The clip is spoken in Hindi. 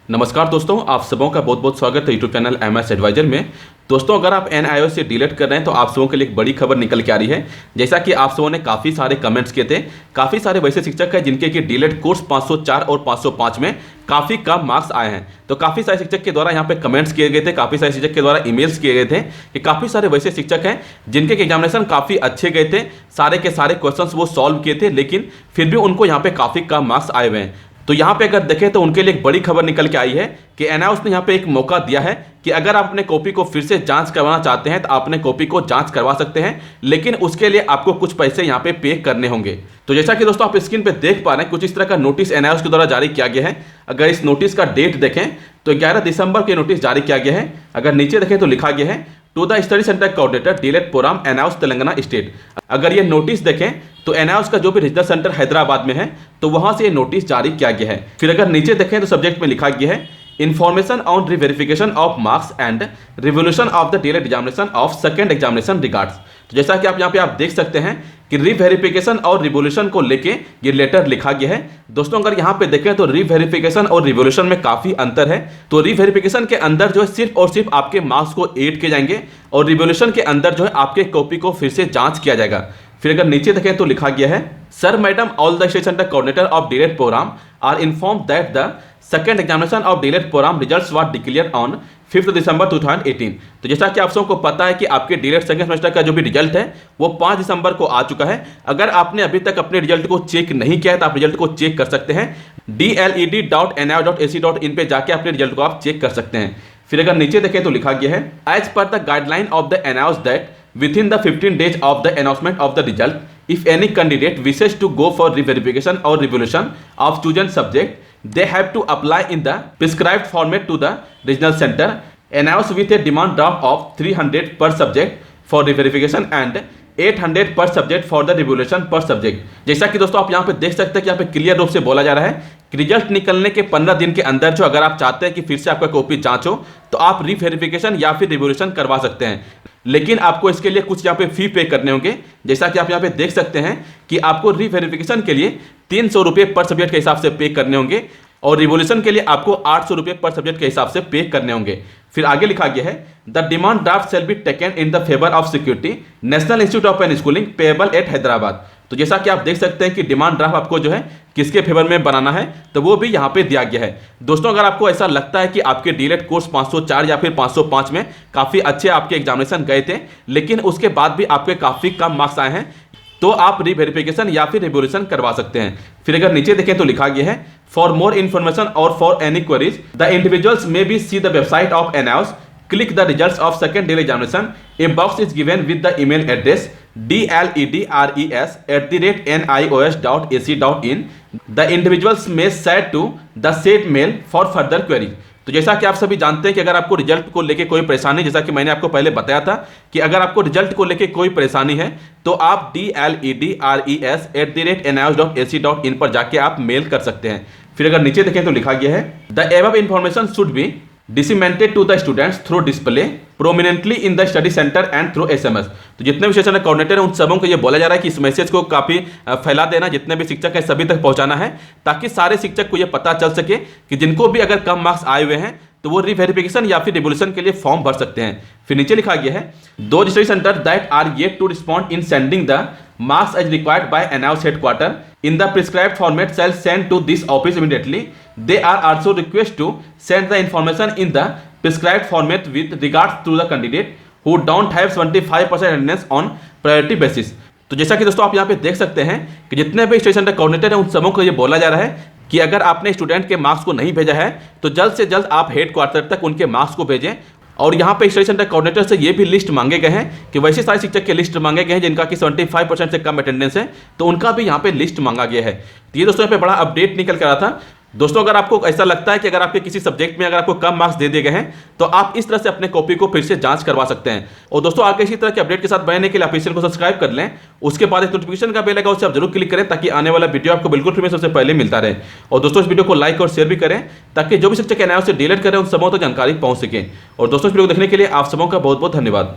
नमस्कार दोस्तों, आप सबों का बहुत बहुत स्वागत है यूट्यूब चैनल एमएस एडवाइजर में। दोस्तों, अगर आप NIOS से डिलीट कर रहे हैं तो आप सबों के लिए एक बड़ी खबर निकल के आ रही है। जैसा कि आप सबों ने काफ़ी सारे कमेंट्स किए थे, काफ़ी सारे वैसे शिक्षक हैं जिनके कि डिलीट कोर्स 504 और 505 में काफ़ी कम मार्क्स आए हैं। तो काफ़ी सारे शिक्षक के द्वारा यहाँ पे कमेंट्स किए गए थे, काफ़ी सारे शिक्षक के द्वारा ईमेल्स किए गए थे कि काफ़ी सारे वैसे शिक्षक हैं जिनके एग्जामिनेशन काफ़ी अच्छे गए थे, सारे के सारे क्वेश्चंस वो सॉल्व किए थे, लेकिन फिर भी उनको यहाँ पे काफ़ी कम मार्क्स आए हुए हैं। तो यहाँ पे अगर देखें तो उनके लिए एक बड़ी खबर निकल के आई है कि NIOS ने यहाँ पे एक मौका दिया है कि अगर आप अपने कॉपी को फिर से जांच करवाना चाहते हैं तो आप अपने कॉपी को जांच करवा सकते हैं, लेकिन उसके लिए आपको कुछ पैसे यहाँ पे करने होंगे। तो जैसा कि दोस्तों आप स्क्रीन पे देख पा रहे हैं, कुछ इस तरह का नोटिस NIOS के द्वारा जारी किया गया है। अगर इस नोटिस का डेट देखें तो 11 दिसंबर के नोटिस जारी किया गया है। अगर नीचे देखें तो लिखा गया है to the study centre coordinator DElEd programme NIOS Telangana state. अगर ये नोटिस देखें तो NIOS का जो भी रीजनल सेंटर हैदराबाद में है तो वहां से ये नोटिस जारी किया गया है। फिर अगर नीचे देखें तो सब्जेक्ट में लिखा गया है information on reverification of marks and revolution of the DElEd examination of second examination regards. तो जैसा कि आप यहाँ पे आप देख सकते हैं कि रिवेरिफिकेशन और रिवोल्यूशन को लेके ये लेटर लिखा गया है। दोस्तों, अगर यहाँ पे देखें तो रिवेरिफिकेशन और रिवोल्यूशन में काफ़ी अंतर है। तो रिवेरिफिकेशन के अंदर जो है सिर्फ और सिर्फ आपके मार्क्स को ऐड किए जाएंगे और रिवोल्यूशन के अंदर जो है आपके कॉपी को फिर से जांच किया जाएगा। फिर अगर नीचे देखें तो लिखा गया है sir madam all the study centre coordinator of DElEd programme are inform that the second examination of DElEd programme results were declared on 5 दिसंबर 2018। तो जैसा कि आप सबको पता है कि आपके डीलेट सेकंड सेमेस्टर का जो भी रिजल्ट है वो 5 दिसंबर को आ चुका है। अगर आपने अभी तक अपने रिजल्ट को चेक नहीं किया है तो आप रिजल्ट को चेक कर सकते हैं। dled.nio.ac.in पे जाके अपने रिजल्ट को आप चेक कर सकते हैं। फिर अगर नीचे देखें तो लिखा गया है as per the guideline of the NIOS that within the 15 days of the announcement of the result, if any candidate wishes to go for re-verification or revolution of chosen subject, they have to apply in the prescribed format to the regional center. NIOS with a demand draft of 300 per subject for re-verification and 800 पर subject for the revolution per subject. जैसा कि दोस्तों आप यहाँ पे देख सकते हैं कि यहाँ पे क्लियर रूप से बोला जा रहा है कि रिजल्ट निकलने के 15 दिन के अंदर जो अगर आप चाहते हैं कि फिर से आपका कॉपी जांच हो तो आप रीवेरिफिकेशन या फिर रिवोल्यूशन करवा सकते हैं, लेकिन आपको इसके लिए कुछ यहाँ पे फी पे करने होंगे। जैसा कि आप यहाँ पे देख सकते हैं कि आपको रीवेरिफिकेशन के लिए 300 रुपये पर सब्जेक्ट के हिसाब से पे करने होंगे और रिवोल्यूशन के लिए आपको 800 रुपये पर सब्जेक्ट के हिसाब से पे करने होंगे। फिर आगे लिखा गया है the demand draft shall be taken in the favour of security national institute of and schooling payable eight Hyderabad. तो जैसा कि आप देख सकते हैं कि डिमांड ड्राफ्ट आपको जो है किसके फेवर में बनाना है तो वो भी यहाँ पे दिया गया है। दोस्तों, अगर आपको ऐसा लगता है कि आपके डीलेट कोर्स 504 या फिर 505 में काफ़ी अच्छे आपके एग्जामिनेशन गए थे लेकिन उसके बाद भी आपके काफ़ी कम मार्क्स आए हैं तो आप रीवेरिफिकेशन या फिर रिवोल्यूशन करवा सकते हैं। फिर अगर नीचे देखें तो लिखा गया है फॉर मोर इन्फॉर्मेशन और for any queries the individuals may be see the website of NIOS, click the results of second daily examination. A box is given with the email address dledres@nios.ac.in. The individuals may send to the said mail for further query. तो जैसा कि आप सभी जानते हैं कि अगर आपको रिजल्ट को लेके कोई परेशानी, जैसा कि मैंने आपको पहले बताया था कि अगर आपको रिजल्ट को लेके कोई परेशानी है तो आप dledres@nios.ac.in पर जाके आप मेल कर सकते हैं। फिर अगर नीचे देखें तो लिखा गया है the above information should be disseminated to the students through display prominently in the study center and through SMS। तो जितने भी सेशन कोऑर्डिनेटर हैं उन सबों को ये बोला जा रहा है कि इस मैसेज को काफ़ी फैला देना, जितने भी शिक्षक हैं सभी तक पहुंचाना है ताकि सारे शिक्षक को ये पता चल सके कि जिनको भी अगर कम मार्क्स आए हुए हैं तो वो रीवेरिफिकेशन या फिर रिवोल्यूशन के लिए फॉर्म भर सकते हैं। फिर नीचे लिखा गया है to study centre that are yet to respond in sending the marks as required by NIOS headquarter in the prescribed format shall send to this office immediately. They are also requested to send the information in the prescribed format with regards to the candidate who don't have 75% attendance on priority basis। तो जैसा कि दोस्तों आप यहाँ पे देख सकते हैं कि जितने भी स्टडी सेंटर कोऑर्डिनेटर हैं उन सबों को ये बोला जा रहा है कि अगर आपने स्टूडेंट के मार्क्स को नहीं भेजा है तो जल्द से जल्द आप हेड क्वार्टर तक उनके मार्क्स को भेजें। और यहाँ पे स्टडी सेंटर कोऑर्डिनेटर से ये भी लिस्ट मांगे गए हैं कि वैसे सारे शिक्षक के लिस्ट मांगे गए हैं जिनका कि 75% से कम अटेंडेंस है तो उनका भी यहाँ पे लिस्ट मांगा गया है। तो ये दोस्तों यहाँ पे बड़ा अपडेट निकल कर रहा था। दोस्तों, अगर आपको ऐसा लगता है कि अगर आपके किसी सब्जेक्ट में अगर आपको कम मार्क्स दे दिए गए हैं तो आप इस तरह से अपने कॉपी को फिर से जांच करवा सकते हैं। और दोस्तों, आगे इसी तरह के अपडेट के साथ बनने के लिए आप इस चैनल को सब्सक्राइब कर लें। उसके बाद एक नोटिफिकेशन का बेल आएगा, उसे आप जरूर क्लिक करें ताकि आने वाला वीडियो आपको बिल्कुल फ्री में सबसे पहले मिलता रहे। और दोस्तों, इस वीडियो को लाइक और शेयर भी करें ताकि जो भी शिक्षक NIOS से डिलीट करें उन सबों तक जानकारी पहुंच सके। और दोस्तों, इस वीडियो को देखने के लिए आप सबों का बहुत बहुत धन्यवाद।